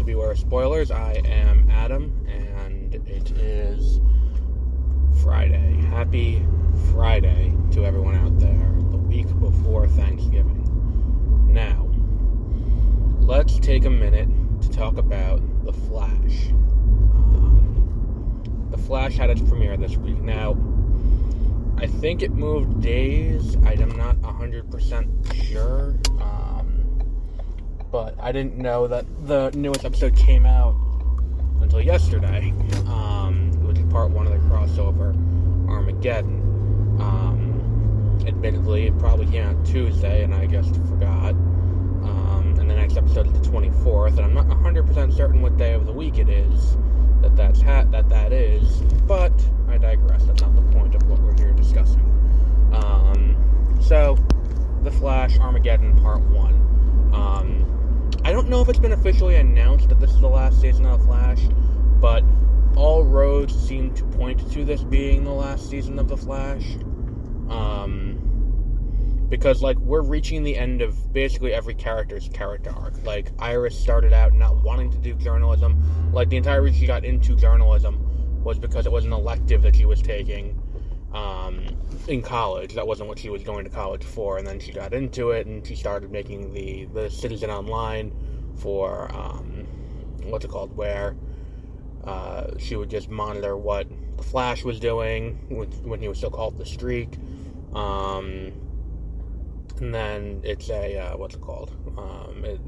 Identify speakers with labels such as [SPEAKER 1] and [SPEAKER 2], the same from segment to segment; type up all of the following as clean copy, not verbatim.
[SPEAKER 1] beware of spoilers. I am Adam, and it is Friday. Happy Friday to everyone out there, the week before Thanksgiving. Now, let's take a minute to talk about The Flash. The Flash had its premiere this week. Now, I think it moved days. I am not 100% sure. But I didn't know that the newest episode came out until yesterday, which is part one of the crossover, Armageddon. Admittedly, it probably came out Tuesday, and I just forgot. And the next episode is the 24th, and I'm not 100% certain what day of the week it is that is, but I digress. That's not the point of what we're here discussing. So, The Flash, Armageddon, Part 1. I don't know if it's been officially announced that this is the last season of The Flash, but all roads seem to point to this being the last season of The Flash. Because, we're reaching the end of basically every character's character arc. Iris started out not wanting to do journalism. The entire reason she got into journalism was because it was an elective that she was taking in college. That wasn't what she was going to college for, and then she got into it, and she started making the Citizen Online for, where she would just monitor what the Flash was doing when he was still called The Streak. And then it's and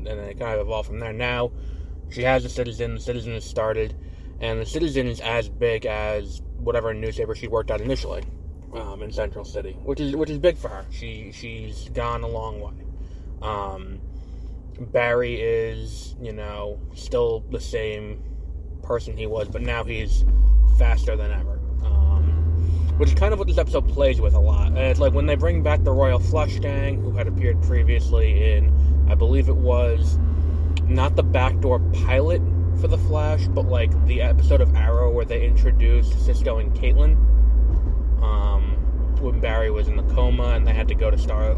[SPEAKER 1] then it kind of evolved from there. Now, she has the Citizen has started, and the Citizen is as big as whatever newspaper she worked at initially, in Central City, which is big for her. She's gone a long way. Barry is, still the same person he was, but now he's faster than ever. Which is kind of what this episode plays with a lot. It's when they bring back the Royal Flush Gang, who had appeared previously in, I believe it was, not the backdoor pilot for The Flash, but the episode of Arrow where they introduced Cisco and Caitlin, when Barry was in the coma and they had to go to Star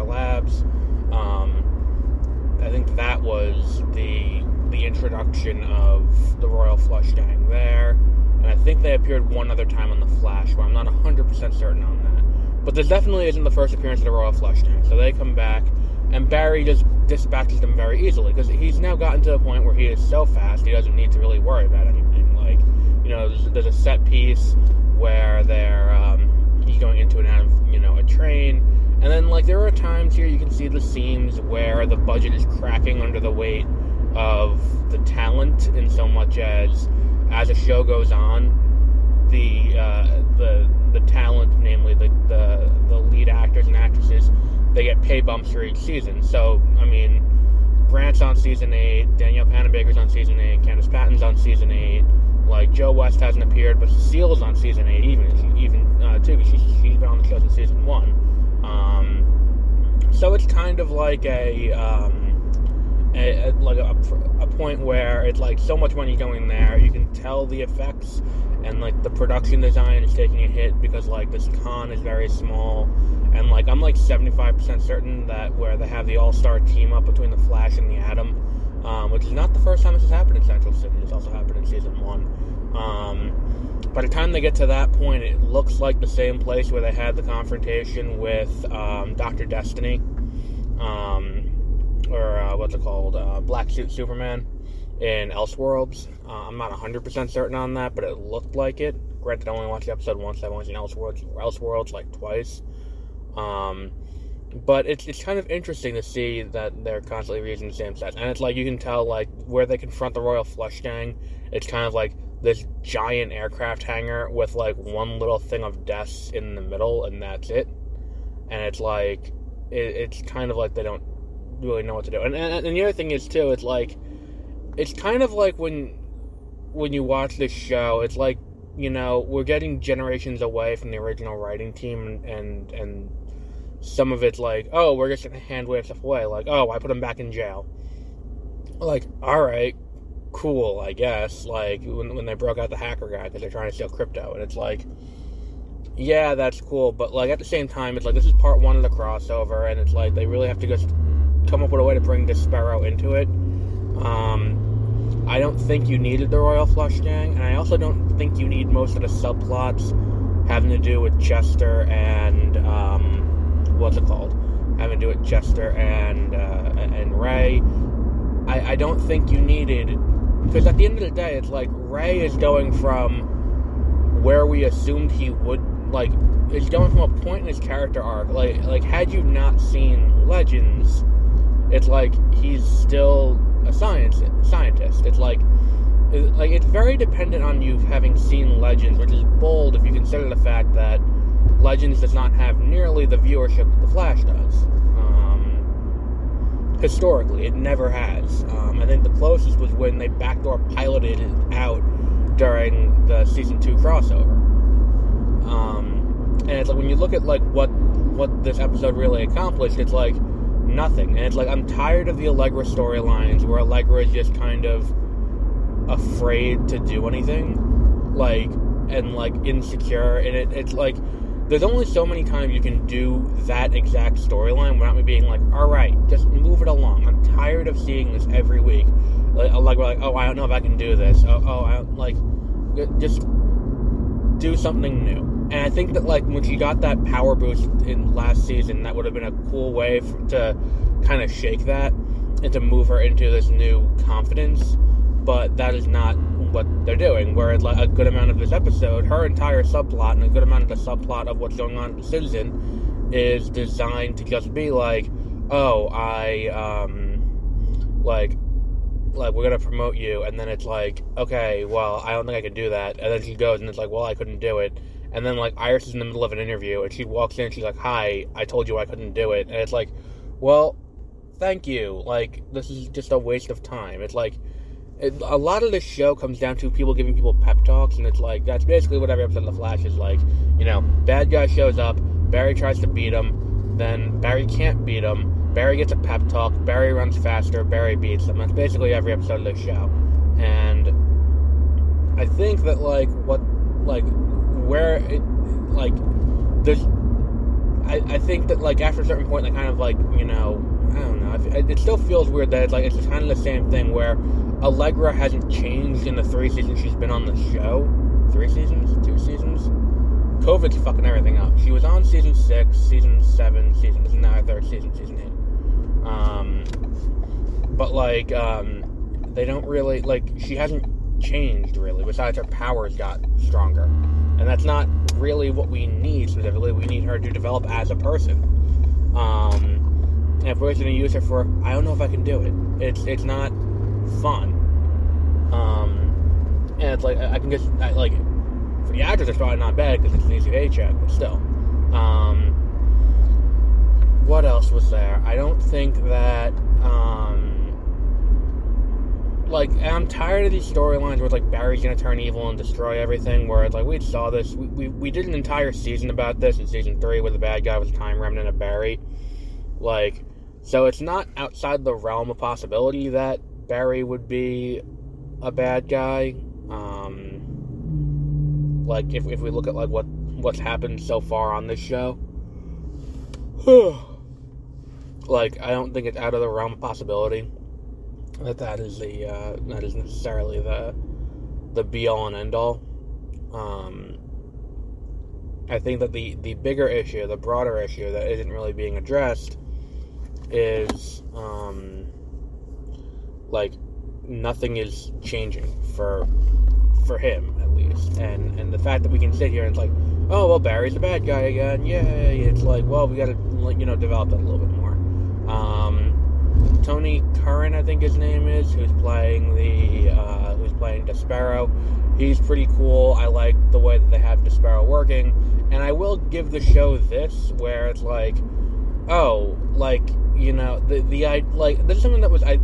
[SPEAKER 1] Labs. I think that was the introduction of the Royal Flush Gang there. And I think they appeared one other time on The Flash, where I'm not 100% certain on that. But this definitely isn't the first appearance of the Royal Flush Gang. So they come back, and Barry just dispatches them very easily, because he's now gotten to the point where he is so fast, he doesn't need to really worry about anything. There's a set piece where he's going into and out of, a train. And then, there are times here you can see the seams where the budget is cracking under the weight of the talent, in so much as a show goes on, the talent, namely the lead actors and actresses, they get pay bumps for each season. So, Grant's on season 8, Danielle Panabaker's on season 8, Candace Patton's on season 8, Joe West hasn't appeared, but Cecile's on season 8, even too, because she's been on the show since season 1. So it's kind of a point where it's so much money going there. You can tell the effects and the production design is taking a hit because this con is very small, and I'm 75% certain that where they have the all-star team up between the Flash and the Atom, which is not the first time this has happened in Central City. It's also happened in season 1. By the time they get to that point, it looks like the same place where they had the confrontation with Dr. Destiny, Black Suit Superman in Elseworlds. I'm not 100% certain on that, but it looked like it. Granted, I only watched the episode once. I've only seen Elseworlds twice. But it's kind of interesting to see that they're constantly reusing the same sets. And it's you can tell, where they confront the Royal Flush Gang, it's kind of this giant aircraft hangar with, one little thing of desks in the middle, and that's it. And it's it's kind of they don't really know what to do. And the other thing is, too, it's kind of when you watch this show, it's we're getting generations away from the original writing team, and some of it's oh, we're just going to hand wave stuff away. Oh, I put him back in jail. Alright, cool, I guess. When they broke out the hacker guy because they're trying to steal crypto, and it's yeah, that's cool, but at the same time, it's this is part 1 of the crossover, and it's they really have to just come up with a way to bring Despero into it. I don't think you needed the Royal Flush Gang, and I also don't think you need most of the subplots having to do with Chester and, having to do with Chester and Ray. I don't think you needed, because at the end of the day, it's like, Ray is going from where we assumed he would, like, is going from a point in his character arc, like, had you not seen Legends, it's like, he's still a scientist. It's like, it's very dependent on you having seen Legends, which is bold if you consider the fact that Legends does not have nearly the viewership that The Flash does. Historically, it never has. I think the closest was when they backdoor piloted it out during the Season 2 crossover. And it's like, when you look at, like, what this episode really accomplished, it's like, nothing. And it's like, I'm tired of the Allegra storylines where Allegra is just kind of afraid to do anything, like, and, like, insecure, and it's like, there's only so many times you can do that exact storyline without me being like, alright, just move it along. I'm tired of seeing this every week. Like, we're like, oh, I don't know if I can do this. Just do something new. And I think that, like, when she got that power boost in last season, that would have been a cool way to kind of shake that and to move her into this new confidence. But that is not what they're doing. Where, like, a good amount of this episode, her entire subplot and a good amount of the subplot of what's going on with Citizen is designed to just be like, oh, we're gonna promote you, and then it's like, okay, well, I don't think I can do that, and then she goes, and it's like, well, I couldn't do it, and then, like, Iris is in the middle of an interview, and she walks in, and she's like, hi, I told you I couldn't do it, and it's like, well, thank you, like, this is just a waste of time. It's like, a lot of this show comes down to people giving people pep talks, and it's like, that's basically what every episode of The Flash is like. You know, bad guy shows up, Barry tries to beat him, then Barry can't beat him, Barry gets a pep talk, Barry runs faster, Barry beats him. That's basically every episode of this show. And I think that, like, I think that, like, after a certain point, they kind of, like, you know, I don't know, it still feels weird that it's, like, it's kind of the same thing where Allegra hasn't changed in the 3 seasons she's been on the show. 3 seasons? 2 seasons? COVID's fucking everything up. She was on season 6, season 7, this is now her 3rd season, season 8. But, like, they don't really, like, she hasn't changed, really, besides her powers got stronger. And that's not really what we need, specifically. We need her to develop as a person. And if we're going to use her for, I don't know if I can do it. It's not fun. And it's like, I can just, like, for the actors, it's probably not bad because it's an easy paycheck, but still. What else was there? I don't think that, like, I'm tired of these storylines where it's like Barry's gonna turn evil and destroy everything, where it's like, we saw this, we did an entire season about this in season 3 where the bad guy was a time remnant of Barry. Like, so it's not outside the realm of possibility that Barry would be a bad guy. Like, if we look at, like, what's happened so far on this show, like, I don't think it's out of the realm of possibility that is necessarily the be all and end all. I think that the bigger issue, the broader issue that isn't really being addressed is, like, nothing is changing for him, at least, and the fact that we can sit here and it's like, oh, well, Barry's a bad guy again, yay, it's like, well, we gotta, you know, develop that a little bit more. Tony Curran, I think his name is, who's playing Despero, he's pretty cool. I like the way that they have Despero working, and I will give the show this, where it's like, oh, like, you know, like, this is something that was, I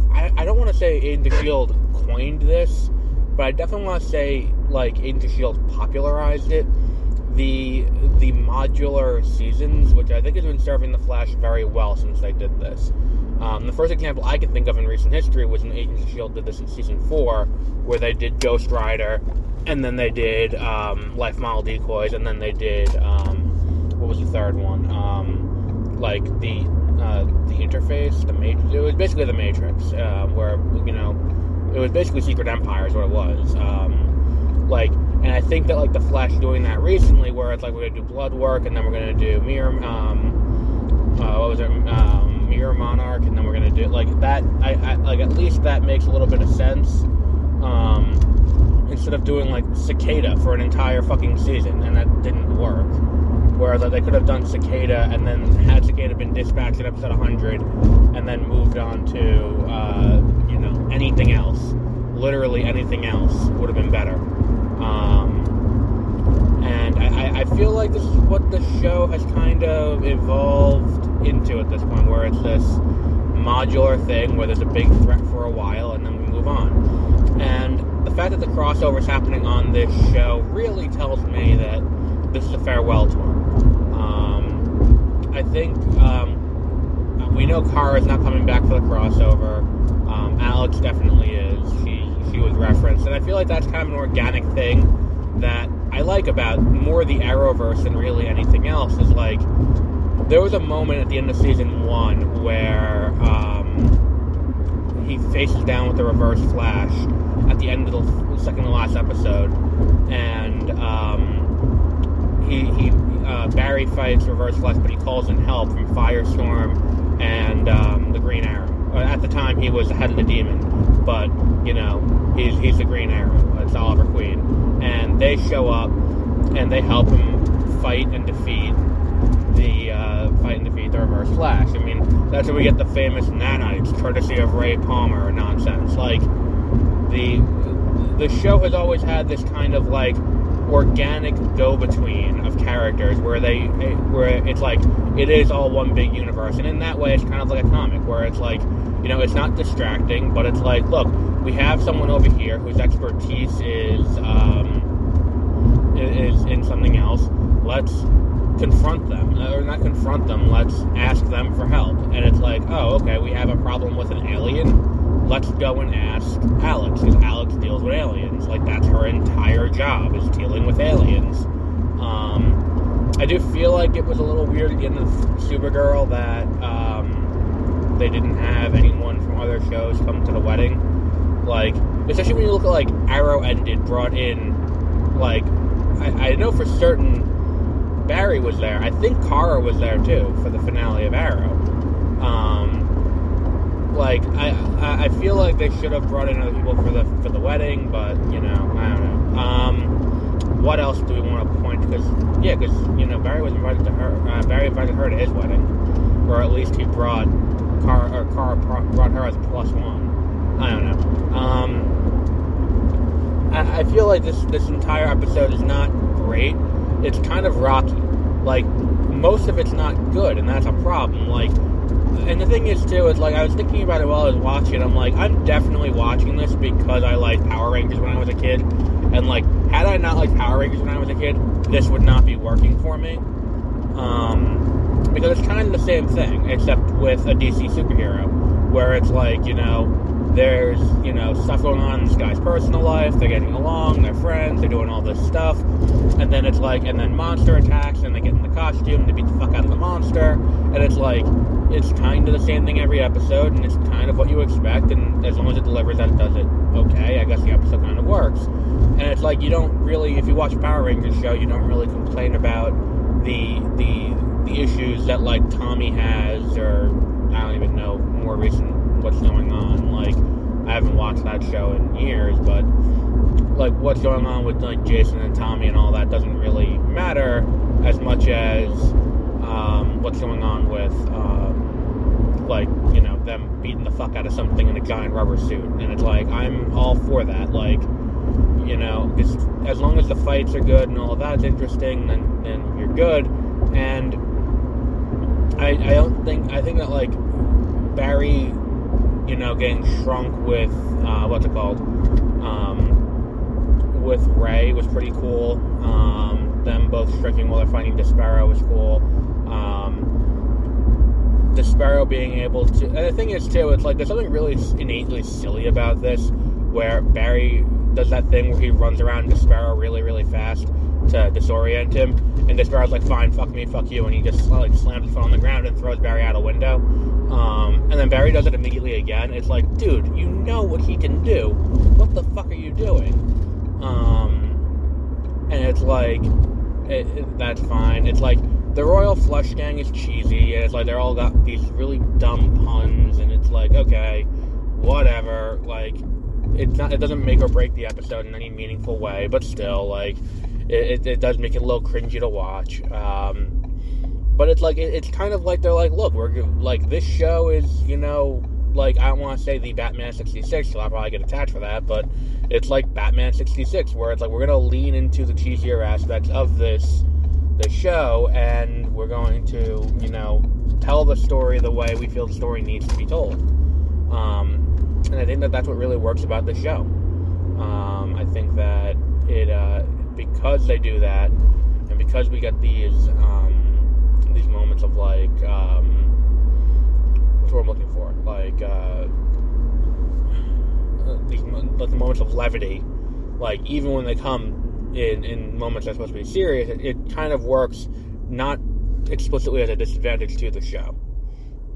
[SPEAKER 1] don't want to say Agents of S.H.I.E.L.D. coined this, but I definitely want to say, like, Agents of S.H.I.E.L.D. popularized it. The modular seasons, which I think has been serving The Flash very well since they did this. The first example I can think of in recent history was when Agents of S.H.I.E.L.D. did this in season 4, where they did Ghost Rider, and then they did Life Model Decoys, and then they did, what was the third one? Like, the interface, it was basically the Matrix, where, you know, It was basically Secret Empire is what it was. And I think that, like, the Flash doing that recently, where it's like we're gonna do blood work, and then we're gonna do Mirror Monarch, and then we're gonna do like that. I like, at least that makes a little bit of sense. Instead of doing like Cicada for an entire fucking season, and that didn't work. Whereas they could have done Cicada, and then had Cicada been dispatched in episode 100, and then moved on to anything else. Literally anything else would have been better. And I feel like this is what the show has kind of evolved into at this point, where it's this modular thing where there's a big threat for a while and then we move on. And the fact that the crossover is happening on this show really tells me that this is a farewell tour. I think we know Kara is not coming back for the crossover. Alex definitely is. She was referenced, and I feel like that's kind of an organic thing that I like about more the Arrowverse than really anything else. Is like, there was a moment at the end of season 1 where he faces down with the Reverse Flash at the end of the second to last episode, and Barry fights Reverse Flash, but he calls in help from Firestorm and the Green Arrow. At the time, he was the head of the Demon, but he's the Green Arrow. It's Oliver Queen, and they show up and they help him fight and defeat the Reverse Flash. I mean, that's where we get the famous nanites, courtesy of Ray Palmer nonsense. Like, the show has always had this kind of like organic go-between of characters where it's like it is all one big universe, and in that way it's kind of like a comic where it's like, it's not distracting, but it's like, look, we have someone over here whose expertise is in something else. Let's confront them, or not confront them, let's ask them for help. And it's like, oh, okay, we have a problem with an alien, let's go and ask Alex, because Alex deals with aliens. Like, that's her entire job, is dealing with aliens. I do feel like it was a little weird at the end of Supergirl that they didn't have anyone from other shows come to the wedding. Like, especially when you look at, like, Arrow ended, brought in, like, I know for certain Barry was there. I think Kara was there too for the finale of Arrow. I feel like they should have brought in other people for the wedding, but I don't know. What else do we want to point? Because Barry was invited to her. Barry invited her to his wedding, or at least he brought Kara brought her as a +1. I don't know. I feel like this entire episode is not great. It's kind of rocky. Like, most of it's not good, and that's a problem. Like, and the thing is, too, is, like, I was thinking about it while I was watching. I'm like, I'm definitely watching this because I liked Power Rangers when I was a kid. And, like, had I not liked Power Rangers when I was a kid, this would not be working for me. Because it's kind of the same thing, except with a DC superhero, where it's like, there's, stuff going on in this guy's personal life, they're getting along, they're friends, they're doing all this stuff, and then it's like, and then monster attacks, and they get in the costume, they beat the fuck out of the monster, and it's like, it's kind of the same thing every episode, and it's kind of what you expect, and as long as it delivers that it does it okay, I guess the episode kind of works. And it's like, you don't really, if you watch a Power Rangers show, you don't really complain about the issues that, like, Tommy has, or, I don't even know, more recent what's going on. Like, I haven't watched that show in years, but, like, what's going on with, like, Jason and Tommy and all that doesn't really matter as much as what's going on with, them beating the fuck out of something in a giant rubber suit. And it's like, I'm all for that. Like, as long as the fights are good and all of that's interesting, then you're good. And I think that, like, Barry, getting shrunk with, with Ray was pretty cool. Them both shrinking while they're fighting Despero was cool. Despero being able to, and the thing is, too, it's like, there's something really innately silly about this, where Barry does that thing where he runs around Despero really, really fast to disorient him, and Despero's like, fine, fuck me, fuck you, and he just, like, slams his foot on the ground and throws Barry out a window. And then Barry does it immediately again. It's like, dude, you know what he can do. like, that's fine. It's like, the Royal Flush Gang is cheesy, and it's like, they're all got these really dumb puns, and it's like, okay, whatever, like, it doesn't make or break the episode in any meaningful way, but still, like, it does make it a little cringy to watch. But it's like, it's kind of like, they're like, look, we're, like, this show is, you know, like, I don't want to say the Batman 66, so I'll probably get attached for that, but it's like Batman 66, where it's like, we're going to lean into the cheesier aspects of the show, and we're going to, you know, tell the story the way we feel the story needs to be told. And I think that that's what really works about the show. I think that because they do that, and because we get these moments of, like, what's what I'm looking for? Like, the moments of levity, like, even when they come in moments that are supposed to be serious, it kind of works not explicitly as a disadvantage to the show.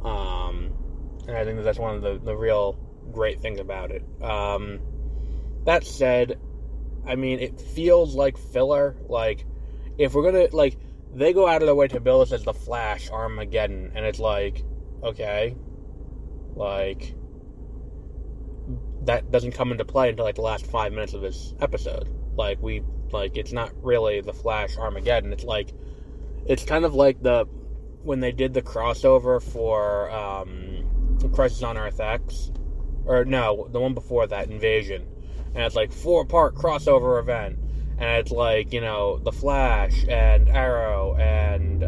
[SPEAKER 1] And I think that that's one of the real great things about it. That said, I mean, it feels like filler. Like, if we're gonna, like, they go out of their way to bill us as the Flash Armageddon, and it's like, okay, like, that doesn't come into play until, like, the last 5 minutes of this episode. Like, it's not really the Flash Armageddon. It's like, it's kind of like when they did the crossover for Crisis on Earth X, or no, the one before that, Invasion, and it's like 4-part crossover event, and it's like, you know, the Flash and Arrow and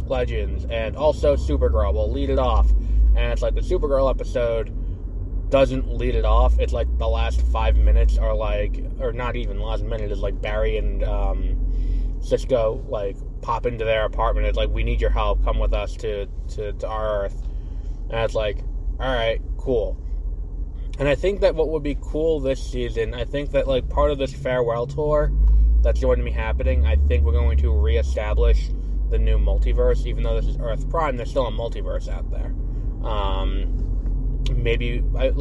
[SPEAKER 1] Legends and also Supergirl will lead it off, and it's like the Supergirl episode doesn't lead it off. It's like the last 5 minutes are like, or not even the last minute, is like Barry and Cisco like pop into their apartment. It's like, we need your help, come with us to our Earth. And it's like, alright, cool. And I think that what would be cool this season, I think that, like, part of this farewell tour that's going to be happening, I think we're going to reestablish the new multiverse. Even though this is Earth Prime, there's still a multiverse out there.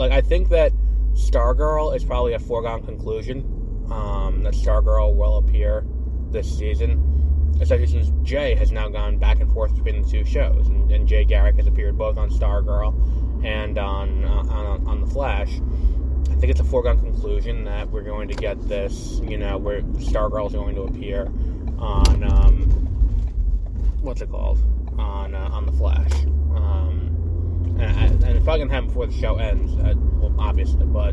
[SPEAKER 1] I think that Stargirl is probably a foregone conclusion, that Stargirl will appear this season, especially since Jay has now gone back and forth between the two shows, and Jay Garrick has appeared both on Stargirl and on The Flash. I think it's a foregone conclusion that we're going to get this, you know, where Stargirl is going to appear on, what's it called? On The Flash. And it's probably going to happen before the show ends, well, obviously, but,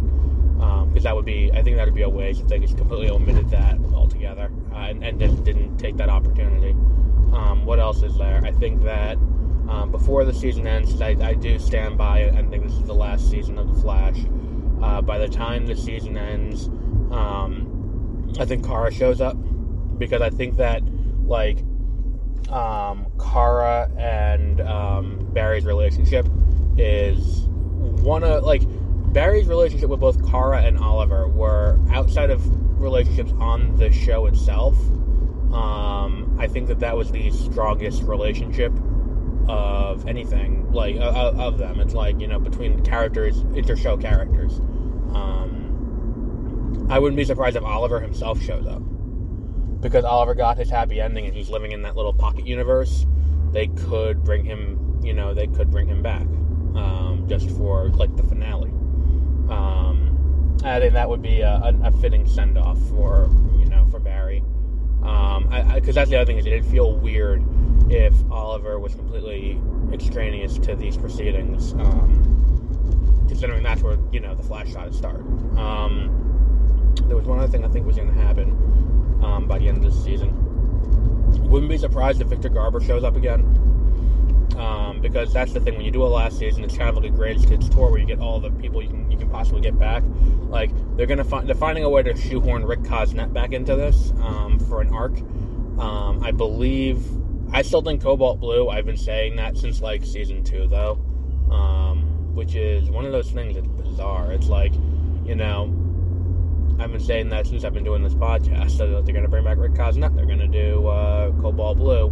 [SPEAKER 1] because I think that would be a waste if they just completely omitted that altogether, and just didn't take that opportunity. What else is there? I think that, before the season ends, I do stand by it, I think this is the last season of The Flash. By the time the season ends, I think Kara shows up, because I think that, like, Kara and Barry's relationship is one of, like, Barry's relationship with both Kara and Oliver were, outside of relationships on the show itself, I think that was the strongest relationship of anything, like, of them. It's like, you know, between characters, inter-show characters. I wouldn't be surprised if Oliver himself shows up, because Oliver got his happy ending and he's living in that little pocket universe. They could bring him back, just for, like, the finale. I think that would be a fitting send-off for Barry. Because that's the other thing, is it'd feel weird if Oliver was completely extraneous to these proceedings, considering that's where, you know, the Flash shot started. There was one other thing I think was going to happen by the end of this season. Wouldn't be surprised if Victor Garber shows up again, because that's the thing, when you do a last season, it's kind of like a greatest hits tour where you get all the people you can possibly get back. Like, they're finding a way to shoehorn Rick Cosnet back into this for an arc. I still think Cobalt Blue. I've been saying that since, like, season 2, though, which is one of those things that's bizarre. It's like, you know, I've been saying that since I've been doing this podcast, so that they're going to bring back Rick Cosnet. They're going to do Cobalt Blue.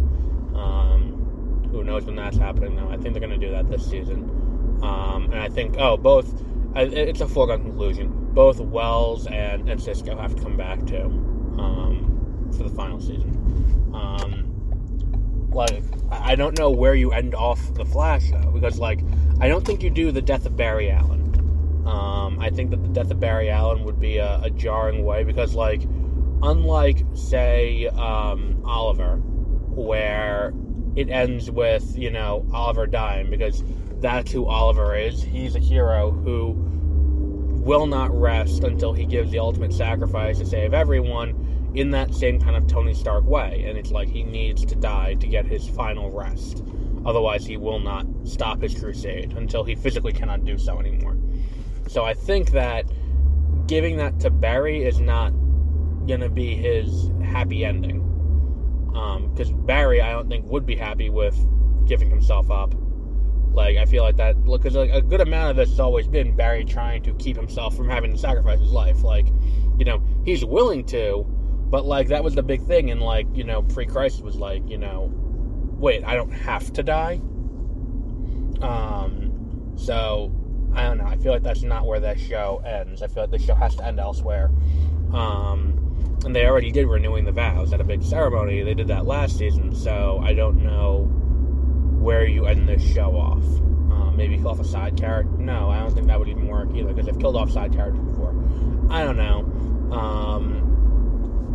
[SPEAKER 1] Who knows when that's happening, though. I think they're going to do that this season. And I think, it's a foregone conclusion. Both Wells and Cisco have to come back, too. for the final season. Like, I don't know where you end off the Flash, though, because, like, I don't think you do the death of Barry Allen. I think that the death of Barry Allen would be a jarring way, because, like, unlike, say, Oliver, where it ends with, you know, Oliver dying, because that's who Oliver is. He's a hero who will not rest until he gives the ultimate sacrifice to save everyone, in that same kind of Tony Stark way. And it's like he needs to die to get his final rest. Otherwise, he will not stop his crusade until he physically cannot do so anymore. So I think that giving that to Barry is not going to be his happy ending. Because Barry, I don't think, would be happy with giving himself up. Like, I feel like that, because like, a good amount of this has always been Barry trying to keep himself from having to sacrifice his life. Like, you know, he's willing to, but, like, that was the big thing, and, like, you know, pre-Crisis was like, you know, wait, I don't have to die? So, I don't know, I feel like that's not where that show ends. I feel like the show has to end elsewhere. And they already did Renewing the Vows at a big ceremony. They did that last season, so I don't know where you end this show off. Maybe kill off a side character? No, I don't think that would even work either, because they've killed off side characters before. I don't know.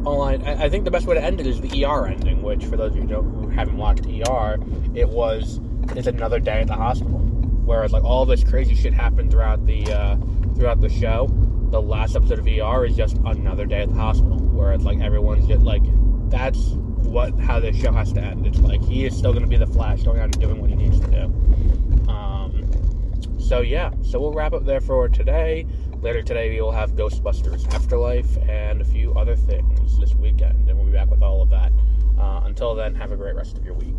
[SPEAKER 1] I think the best way to end it is the ER ending, which, for those of you who haven't watched ER, it's another day at the hospital. Whereas, like, all this crazy shit happened throughout the show. The last episode of ER is just another day at the hospital, where it's like everyone's just like, that's how this show has to end. It's like he is still going to be the Flash, going out and doing what he needs to do. So we'll wrap up there for today. Later today, we will have Ghostbusters Afterlife and a few other things this weekend, and we'll be back with all of that. Until then, have a great rest of your week.